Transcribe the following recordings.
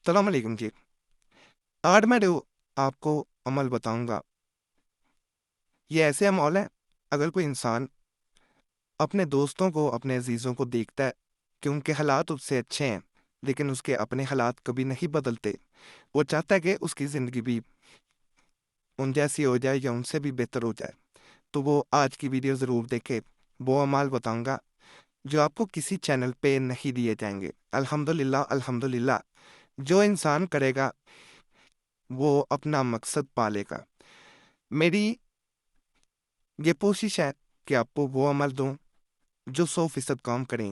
السلام علیکم جی۔ آج میں جو آپ کو عمل بتاؤں گا، یہ ایسے عمل ہے، اگر کوئی انسان اپنے دوستوں کو، اپنے عزیزوں کو دیکھتا ہے کہ ان کے حالات اس سے اچھے ہیں، لیکن اس کے اپنے حالات کبھی نہیں بدلتے، وہ چاہتا ہے کہ اس کی زندگی بھی ان جیسی ہو جائے یا ان سے بھی بہتر ہو جائے، تو وہ آج کی ویڈیو ضرور دیکھے۔ وہ عمل بتاؤں گا جو آپ کو کسی چینل پہ نہیں دیے جائیں گے۔ الحمدللہ الحمدللہ، جو انسان کرے گا وہ اپنا مقصد پالے گا۔ میری یہ کوشش ہے کہ آپ کو وہ عمل دوں جو 100% کام کریں۔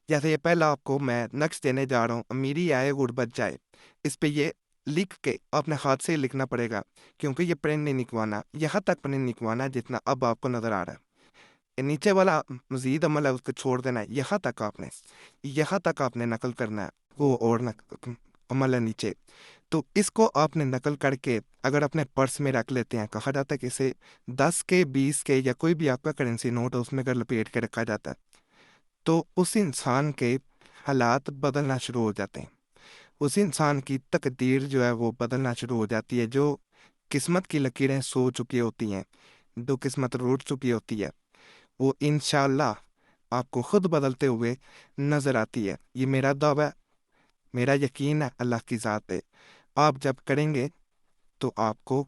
جیسے یہ پہلا آپ کو میں نقش دینے جا رہا ہوں، امیری آئے غربت جائے۔ اس پہ یہ لکھ کے اپنے ہاتھ سے لکھنا پڑے گا، کیونکہ یہ پرنٹ نہیں نکلوانا، یہاں تک پرنٹ نکلوانا ہے جتنا اب آپ کو نظر آ رہا ہے۔ یہ نیچے والا مزید عمل ہے، اس کو چھوڑ دینا ہے، یہاں تک آپ نے نقل کرنا ہے، وہ اور عمل ہے نیچے۔ تو اس کو آپ نے نقل کر کے اگر اپنے پرس میں رکھ لیتے ہیں، کہا جاتا ہے کہ اسے 10 کے 20 کے یا کوئی بھی آپ کا کرنسی نوٹ ہے اس میں اگر لپیٹ کے رکھا جاتا ہے، تو اس انسان کے حالات بدلنا شروع ہو جاتے ہیں، اس انسان کی تقدیر جو ہے وہ بدلنا شروع ہو جاتی ہے۔ جو قسمت کی لکیریں سو چکی ہوتی ہیں، جو قسمت روٹ چکی ہوتی ہے، وہ انشاءاللہ آپ کو خود بدلتے ہوئے نظر آتی ہے۔ یہ میرا دعویٰ ہے، میرا یقین ہے اللہ کی ذات پہ۔ آپ جب کریں گے تو آپ کو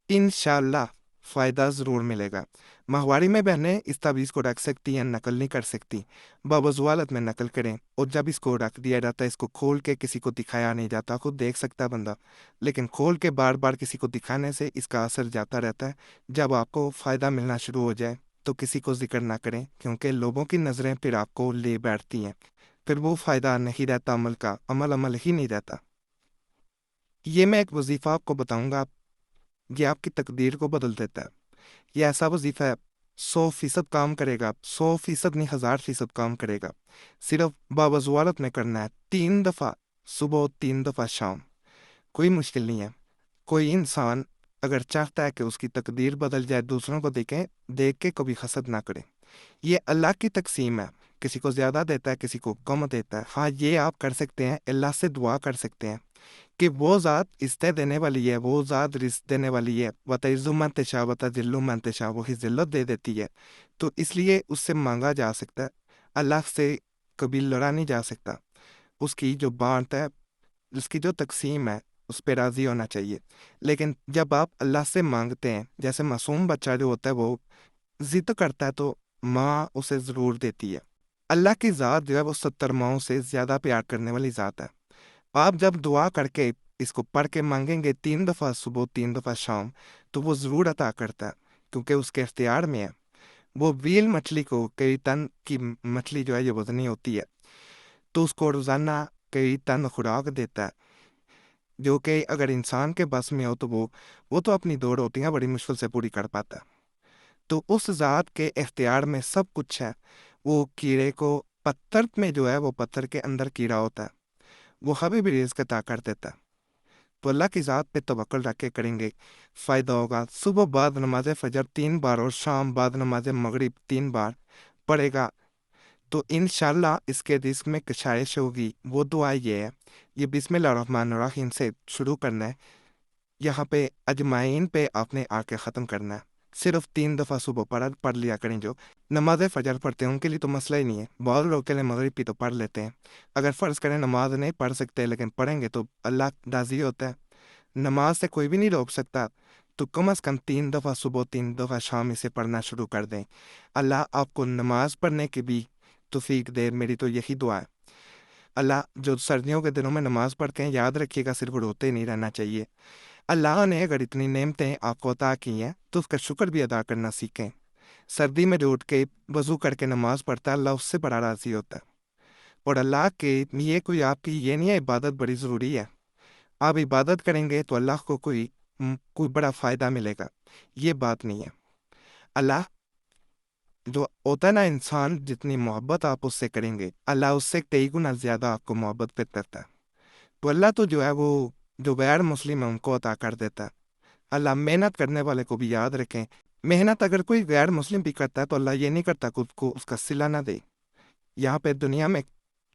انشاءاللہ فائدہ ضرور ملے گا۔ ماہواری میں بہنیں اس تعویذ کو رکھ سکتی ہیں، نقل نہیں کر سکتی، بوضو حالت میں نقل کریں، اور جب اس کو رکھ دیا جاتا ہے، اس کو کھول کے کسی کو دکھایا نہیں جاتا، خود دیکھ سکتا ہے بندہ، لیکن کھول کے بار بار کسی کو دکھانے سے اس کا اثر جاتا رہتا ہے۔ جب آپ کو فائدہ ملنا شروع ہو جائے تو کسی کو ذکر نہ کریں، کیونکہ لوگوں کی نظریں پھر آپ کو لے بیٹھتی ہیں، پھر وہ فائدہ نہیں رہتا عمل کا، عمل ہی نہیں رہتا۔ یہ میں ایک وظیفہ آپ کو بتاؤں گا، یہ آپ کی تقدیر کو بدل دیتا ہے۔ یہ ایسا وظیفہ ہے، 100% کام کرے گا، 100% نہیں 1000% کام کرے گا۔ صرف باوضو حالت میں کرنا ہے، 3 دفعہ صبح، 3 دفعہ شام، کوئی مشکل نہیں ہے۔ کوئی انسان اگر چاہتا ہے کہ اس کی تقدیر بدل جائے، دوسروں کو دیکھ کے کبھی حسد نہ کرے۔ یہ اللہ کی تقسیم ہے، کسی کو زیادہ دیتا ہے، کسی کو کم دیتا ہے۔ ہاں، یہ آپ کر سکتے ہیں، اللہ سے دعا کر سکتے ہیں کہ وہ ذات عزتیں دینے والی ہے، وہ ذات رزق دینے والی ہے، وَتَعِزُّ مَن تَشَاءُ وَتَذِلُّ مَن تَشَاءُ، وہی ذلت دے دیتی ہے، تو اس لیے اس سے مانگا جا سکتا ہے، اللہ سے کبھی لڑا نہیں جا سکتا۔ اس کی جو بانٹ ہے، اس کی جو تقسیم ہے، اس پہ راضی ہونا چاہیے۔ لیکن جب آپ اللہ سے مانگتے ہیں، جیسے معصوم بچہ جو ہوتا ہے وہ ضد کرتا ہے تو ماں اسے ضرور دیتی ہے۔ اللہ کی ذات جو ہے وہ 70 ماؤں سے زیادہ پیار کرنے والی ذات ہے۔ آپ جب دعا کر کے اس کو پڑھ کے مانگیں گے 3 دفعہ صبح، 3 دفعہ شام، تو وہ ضرور عطا کرتا ہے، کیونکہ اس کے اختیار میں ہے۔ وہ ویل مچھلی کو، کئی ٹن کی مچھلی جو ہے یہ وزنی ہوتی ہے، تو اس کو روزانہ کئی ٹن خوراک دیتا ہے، جو کہ اگر انسان کے بس میں ہو تو وہ تو اپنی 2 روٹیاں بڑی مشکل سے پوری کر پاتا ہے۔ تو اس ذات کے اختیار میں سب کچھ ہے۔ وہ کیڑے کو پتھر میں جو ہے، وہ پتھر کے اندر کیڑا ہوتا ہے، وہ کبھی بھی رزق عطا کر دیتا ہے۔ تو اللہ کی ذات پہ توکل رکھ کے کریں گے، فائدہ ہوگا۔ صبح بعد نماز فجر 3 بار اور شام بعد نماز مغرب 3 بار پڑھے گا تو انشاءاللہ اس کے رزق میں کشائش ہوگی۔ وہ دعا یہ ہے، یہ بسم اللہ الرحمن الرحیم سے شروع کرنا ہے، یہاں پہ اجمعین پہ آپ نے آ کے ختم کرنا ہے۔ صرف 3 دفعہ صبح پڑھ لیا کریں۔ جو نماز فجر پڑھتے ہیں ان کے لیے تو مسئلہ ہی نہیں ہے، بہت لوگ کے لیے مغرب بھی تو پڑھ لیتے ہیں۔ اگر فرض کریں نماز نہیں پڑھ سکتے لیکن پڑھیں گے تو اللہ راضی ہوتا ہے، نماز سے کوئی بھی نہیں روک سکتا، تو کم از کم 3 دفعہ صبح، 3 دفعہ شام اسے پڑھنا شروع کر دیں۔ اللہ آپ کو نماز پڑھنے کی بھی توفیق دے، میری تو یہی دعا ہے۔ اللہ جو سردیوں کے دنوں میں نماز پڑھتے ہیں، یاد رکھیے گا صرف روتے نہیں رہنا چاہیے۔ اللہ نے اگر اتنی نعمتیں آپ کو عطا کی ہیں تو اس کا شکر بھی ادا کرنا سیکھیں۔ سردی میں جو اٹھ کے وضو کر کے نماز پڑھتا ہے، اللہ اس سے بڑا راضی ہوتا ہے۔ اور اللہ کے یہ کوئی آپ کی یہ نہیں ہے عبادت بڑی ضروری ہے، آپ عبادت کریں گے تو اللہ کو کوئی بڑا فائدہ ملے گا، یہ بات نہیں ہے۔ اللہ جو ہوتا ہے نا، انسان جتنی محبت آپ اس سے کریں گے، اللہ اس سے 23 گنا زیادہ آپ کو محبت پہ کرتا ہے۔ تو اللہ تو جو ہے وہ جو غیر مسلم ہے ان کو عطا کر دیتا ہے۔ اللہ محنت کرنے والے کو بھی یاد رکھیں، محنت اگر کوئی غیر مسلم بھی کرتا ہے تو اللہ یہ نہیں کرتا کہ اس کو اس کا صلہ نہ دے۔ یہاں پہ دنیا میں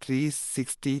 360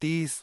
30